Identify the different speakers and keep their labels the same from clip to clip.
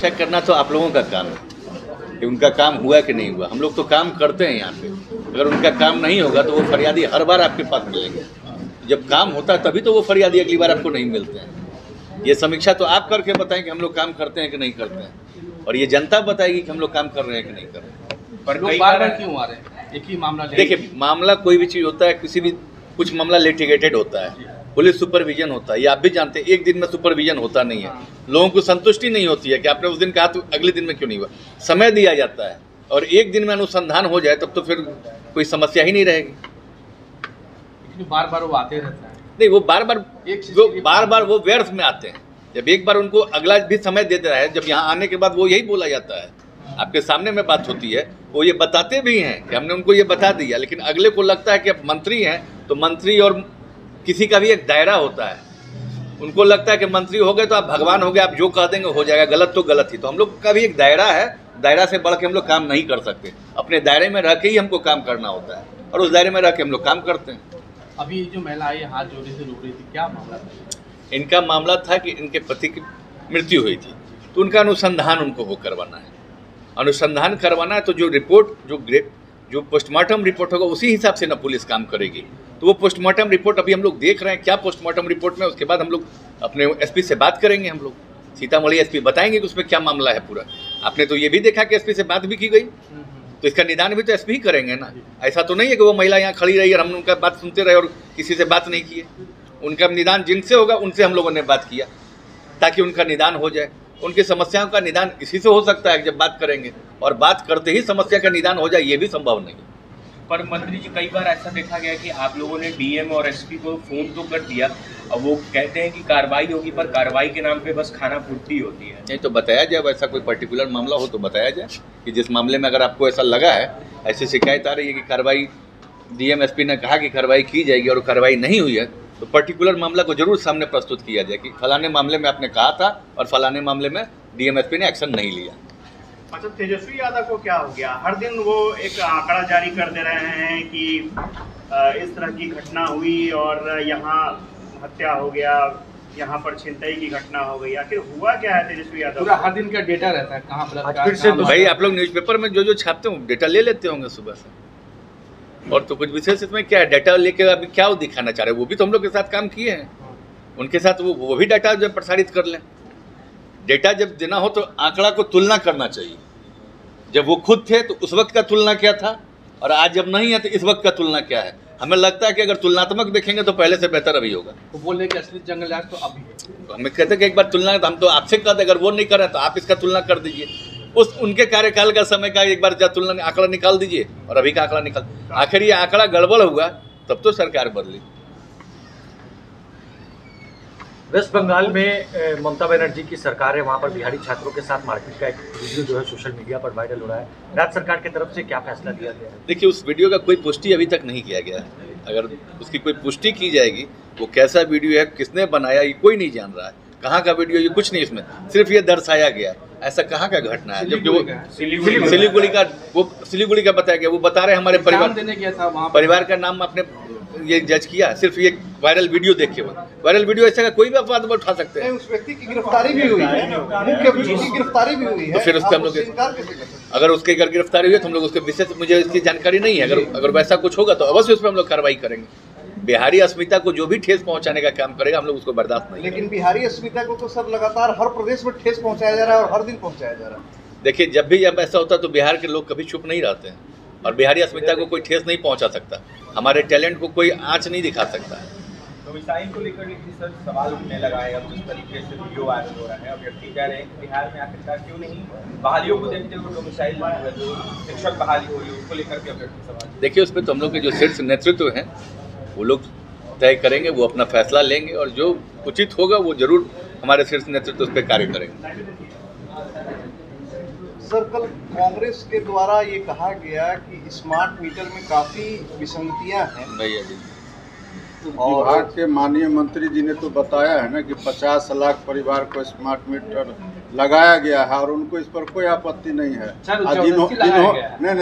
Speaker 1: समीक्षा करना तो आप लोगों का काम है कि उनका काम हुआ कि नहीं हुआ। हम लोग तो काम करते हैं यहाँ पे, अगर उनका काम नहीं होगा तो वो फरियादी हर बार आपके पास मिलेंगे। जब काम होता है तभी तो वो फरियादी अगली बार आपको नहीं मिलते हैं। ये समीक्षा तो आप करके बताएं कि हम लोग काम करते हैं कि नहीं करते हैं, और ये जनता बताएगी कि हम लोग काम कर रहे हैं कि नहीं कर रहे हैं।
Speaker 2: पर लोग बार-बार क्यों आ रहे हैं? एक ही मामला
Speaker 1: देखिए, मामला कोई भी चीज़ होता है, किसी भी कुछ मामला लिटिगेटेड होता है, पुलिस सुपरविजन होता है, ये आप भी जानते हैं। एक दिन में सुपरविजन होता नहीं है, लोगों को संतुष्टि नहीं होती है कि आपने उस दिन कहा तो अगले दिन में क्यों नहीं हुआ। समय दिया जाता है, और एक दिन में अनुसंधान हो जाए तब तो फिर कोई समस्या ही नहीं रहेगी।
Speaker 2: बार बार वो आते रहता है।
Speaker 1: नहीं, वो बार बार वो व्यर्थ में आते हैं। जब एक बार उनको अगला भी समय दे रहा है, जब यहाँ आने के बाद वो यही बोला जाता है, आपके सामने में बात होती है, वो ये बताते भी हैं कि हमने उनको ये बता दिया, लेकिन अगले को लगता है कि अब मंत्री हैं तो मंत्री और किसी का भी एक दायरा होता है। उनको लगता है कि मंत्री हो गए तो आप भगवान हो गए, आप जो कह देंगे हो जाएगा, गलत तो गलत ही। तो हम लोग का भी एक दायरा है, दायरा से बढ़ के हम लोग काम नहीं कर सकते। अपने दायरे में रह के ही हमको काम करना होता है, और उस दायरे में रह के हम लोग काम करते हैं।
Speaker 2: अभी जो महिला आई हाथ जोड़े से रो रही थी, क्या मामला था?
Speaker 1: इनका मामला था कि इनके पति की मृत्यु हुई थी, तो उनका अनुसंधान उनको वो करवाना है। अनुसंधान करवाना है तो जो रिपोर्ट, जो पोस्टमार्टम रिपोर्ट होगा उसी हिसाब से ना पुलिस काम करेगी। तो वो पोस्टमार्टम रिपोर्ट अभी हम लोग देख रहे हैं क्या पोस्टमार्टम रिपोर्ट में, उसके बाद हम लोग अपने एसपी से बात करेंगे। हम लोग सीतामढ़ी एसपी बताएंगे कि उसमें क्या मामला है पूरा। आपने तो ये भी देखा कि एसपी से बात भी की गई, तो इसका निदान भी तो एसपी ही करेंगे ना। ऐसा तो नहीं है कि वो महिला यहाँ खड़ी रही और हम उनका बात सुनते रहे और किसी से बात नहीं किए। उनका निदान जिनसे होगा उनसे हम लोगों ने बात किया ताकि उनका निदान हो जाए। उनकी समस्याओं का निदान इसी से हो सकता है जब बात करेंगे, और बात करते ही समस्या का निदान हो जाए ये भी संभव नहीं।
Speaker 3: पर मंत्री जी, कई बार ऐसा देखा गया कि आप लोगों ने डीएम और एसपी को फोन तो कर दिया, अब वो कहते हैं कि कार्रवाई होगी, पर कार्रवाई के नाम पे बस खाना पूर्ति होती है।
Speaker 1: नहीं तो बताया जाए, वैसा कोई पर्टिकुलर मामला हो तो बताया जाए कि जिस मामले में अगर आपको ऐसा लगा है, ऐसी शिकायत आ रही है कि कार्रवाई डीएम एसपी ने कहा कि कार्रवाई की जाएगी और कार्रवाई नहीं हुई है, तो पर्टिकुलर मामला को जरूर सामने प्रस्तुत किया जाए कि फलाने मामले में आपने कहा था और फलाने मामले में डीएम एसपी ने एक्शन नहीं लिया।
Speaker 4: अच्छा, तेजस्वी यादव को क्या हो गया? हर दिन वो एक आंकड़ा जारी कर दे रहे हैं कि इस तरह की घटना हुई और यहाँ हत्या हो गया, यहाँ पर छिनतई की घटना हो गई। आखिर हुआ क्या है तेजस्वी यादव?
Speaker 2: पूरा हर दिन का डेटा रहता है, कहाँ
Speaker 1: फिर से भाई आप लोग न्यूज़पेपर में जो छापते हो डेटा ले लेते होंगे सुबह से, और तो कुछ विशेष इसमें क्या है? डाटा लेके अभी क्या वो दिखाना चाह रहे हैं? वो भी तो हम लोग के साथ काम किए हैं, उनके साथ वो भी डाटा जब प्रसारित कर लें। डेटा जब देना हो तो आंकड़ा को तुलना करना चाहिए। जब वो खुद थे तो उस वक्त का तुलना क्या था, और आज जब नहीं है तो इस वक्त का तुलना क्या है। हमें लगता है कि अगर तुलनात्मक देखेंगे तो पहले से बेहतर अभी होगा।
Speaker 2: वो बोल रहे कि असली जंगल राज तो अभी है,
Speaker 1: तो हमें कहते हैं कि एक बार तुलना, हम तो आपसे कहते अगर वो नहीं कर रहे तो आप इसका तुलना कर दीजिए। उस उनके कार्यकाल का समय का एक बार जब तुलना आंकड़ा निकाल दीजिए और अभी का आंकड़ा निकाल। आखिर ये आंकड़ा गड़बड़ हुआ तब तो सरकार बदली।
Speaker 5: वेस्ट बंगाल में ममता बनर्जी की सरकार है, वहाँ पर बिहारी छात्रों के साथ मारपीट का एक वीडियो जो है सोशल मीडिया पर वायरल हो रहा है। राज्य सरकार की तरफ से क्या फैसला लिया गया है?
Speaker 1: देखिए, उस वीडियो का कोई पुष्टि अभी तक नहीं किया गया है। अगर उसकी कोई पुष्टि की जाएगी, वो कैसा वीडियो है, किसने बनाया, ये कोई नहीं जान रहा है। कहाँ का वीडियो, ये कुछ नहीं, इसमें सिर्फ ये दर्शाया गया। ऐसा कहाँ का घटना है? जबकि वो सिलीगुड़ी का बताया गया। वो बता रहे हमारे परिवार का नाम आपने ये जज किया सिर्फ ये वायरल वीडियो देख के। वायरल वीडियो ऐसा कोई भी अपवाद उठा सकते हैं।
Speaker 4: उस व्यक्ति की गिरफ्तारी भी हुई है, मुख्य की गिरफ्तारी भी हुई है।
Speaker 1: तो फिर उसका हम लोग अगर उसके अगर गिरफ्तारी हुई तो हम लोग उसके विशेष, मुझे इसकी जानकारी नहीं है। अगर वैसा कुछ होगा तो अवश्य उस पर हम लोग कार्रवाई करेंगे। बिहारी अस्मिता को जो भी ठेस पहुंचाने का काम करेगा हम लोग उसको बर्दाश्त नहीं।
Speaker 4: लेकिन बिहारी अस्मिता को तो सर लगातार हर प्रदेश में ठेस पहुंचाया जा रहा है और हर दिन पहुंचाया जा रहा है।
Speaker 1: देखिए, जब भी जब ऐसा होता है तो बिहार के लोग कभी चुप नहीं रहते हैं, और बिहारी अस्मिता को कोई ठेस नहीं पहुंचा सकता। हमारे टैलेंट को कोई आंच नहीं दिखा सकता है।
Speaker 3: तो मिसाइल को लेकर सर सवाल उठने लगा है। अब जिस तरीके से वीडियो वायरल हो रहा है, अब व्यक्ति कह रहे हैं कि बिहार में आखिरकार क्यों नहीं बहालियों को देखते हुए मिसाइल जो शिक्षक बहाली हो रही है उसको लेकर के सवाल।
Speaker 1: देखिए, उस पर तो हम लोग के जो शीर्ष नेतृत्व हैं वो लोग तय करेंगे, वो अपना फैसला लेंगे, और जो उचित होगा वो जरूर हमारे शीर्ष नेतृत्व उस पर कार्य करेंगे।
Speaker 4: सर, कल कांग्रेस के द्वारा ये कहा गया कि स्मार्ट मीटर में काफ़ी विसंगतियां हैं।
Speaker 1: भैया जी,
Speaker 6: और विभाग के माननीय मंत्री जी ने तो बताया है ना कि 50 लाख परिवार को स्मार्ट मीटर लगाया गया है और उनको इस पर कोई आपत्ति नहीं है।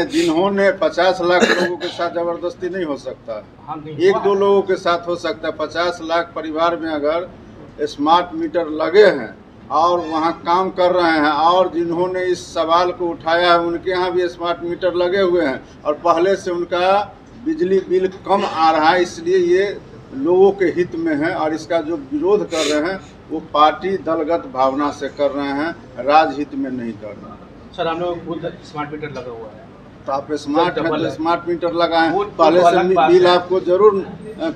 Speaker 6: जिन्होंने 50 लाख लोगों के साथ जबरदस्ती नहीं हो सकता, एक दो लोगों के साथ हो सकता है। 50 लाख परिवार में अगर स्मार्ट मीटर लगे हैं और वहाँ काम कर रहे हैं, और जिन्होंने इस सवाल को उठाया है उनके यहाँ भी स्मार्ट मीटर लगे हुए हैं और पहले से उनका बिजली बिल कम आ रहा है, इसलिए ये लोगों के हित में है। और इसका जो विरोध कर रहे हैं वो पार्टी दलगत भावना से कर रहे हैं, राजहित में नहीं कर रहे हैं।
Speaker 2: सर हम लोग खुद स्मार्ट मीटर लगा हुआ है,
Speaker 6: तो आप स्मार्ट है तो स्मार्ट मीटर लगाएं,
Speaker 2: वो
Speaker 6: पहले
Speaker 2: तो
Speaker 6: से
Speaker 2: अलग बात
Speaker 6: बिल
Speaker 2: है।
Speaker 6: आपको जरूर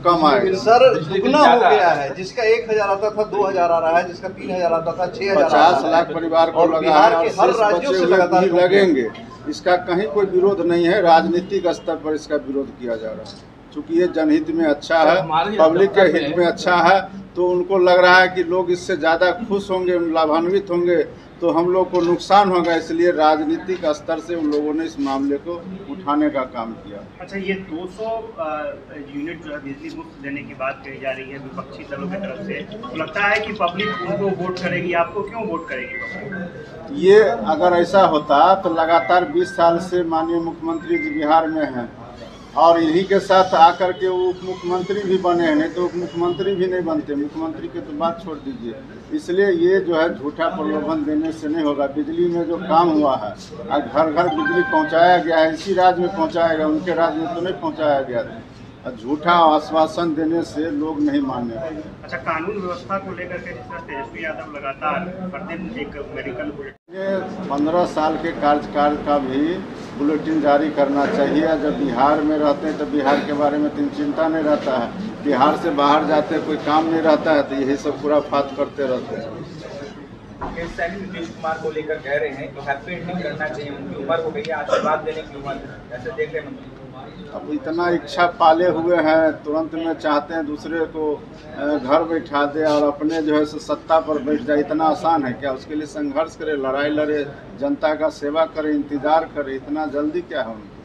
Speaker 6: कम आएगा।
Speaker 7: सर दुगना हो गया है, जिसका 1000 आता था 2000 आ रहा है, जिसका 3000 आता था 6000
Speaker 6: 50 लाख परिवार को
Speaker 7: और
Speaker 6: लगा
Speaker 7: बिहार
Speaker 6: है
Speaker 7: के
Speaker 6: और
Speaker 7: हर
Speaker 6: शेष
Speaker 7: राज्यों
Speaker 6: बचे
Speaker 7: से
Speaker 6: हुए
Speaker 7: लगातार
Speaker 6: भी लगेंगे। इसका कहीं कोई विरोध नहीं है, राजनीतिक स्तर पर इसका विरोध किया जा रहा है। चूँकि ये जनहित में अच्छा है, पब्लिक के हित में अच्छा है, तो उनको लग रहा है कि लोग इससे ज़्यादा खुश होंगे, लाभान्वित होंगे, तो हम लोग को नुकसान होगा, इसलिए राजनीतिक स्तर से उन लोगों ने इस मामले को उठाने का काम किया।
Speaker 4: अच्छा, ये 200 यूनिट जो है बिजली मुफ्त देने की बात कही जा रही है विपक्षी दलों की तरफ से, तो लगता है कि पब्लिक उनको वोट करेगी, आपको क्यों वोट करेगी पब्लिक?
Speaker 6: ये अगर ऐसा होता तो लगातार 20 साल से माननीय मुख्यमंत्री जी बिहार में हैं और इन्हीं के साथ आकर के वो उप मुख्यमंत्री भी बने हैं, नहीं तो उप मुख्यमंत्री भी नहीं बनते। मुख्यमंत्री की तो बात छोड़ दीजिए। इसलिए ये जो है झूठा प्रलोभन देने से नहीं होगा। बिजली में जो काम हुआ है, घर घर बिजली पहुंचाया गया है, इसी राज्य में पहुंचाया गया, उनके राज्य में तो नहीं पहुंचाया गया था। झूठा आश्वासन देने से लोग नहीं मानने वाले।
Speaker 4: अच्छा, कानून व्यवस्था को लेकर के जिस तरह तेजस्वी यादव लगातार प्रतिदिन एक मेडिकल बुलेटिन,
Speaker 6: ये 15 साल के कार्यकाल का भी बुलेटिन जारी करना चाहिए। जब बिहार में रहते हैं तो बिहार के बारे में इतनी चिंता नहीं रहता है, बिहार से बाहर जाते कोई काम नहीं रहता है, तो यही सब पूरा फात करते रहते हैं।
Speaker 3: नीतीश कुमार को लेकर कह रहे हैं कि हैप्पी एंडिंग करना चाहिए, उनकी उम्र हो गई है, आशीर्वाद देने की उम्र, ऐसे देख रहे हैं।
Speaker 6: अब इतना इच्छा पाले हुए हैं, तुरंत में चाहते हैं दूसरे को घर बैठा दे और अपने जो है सत्ता पर बैठ जाए। इतना आसान है क्या? उसके लिए संघर्ष करे, लड़ाई लड़े, जनता का सेवा करे, इंतजार करे। इतना जल्दी क्या है उनको?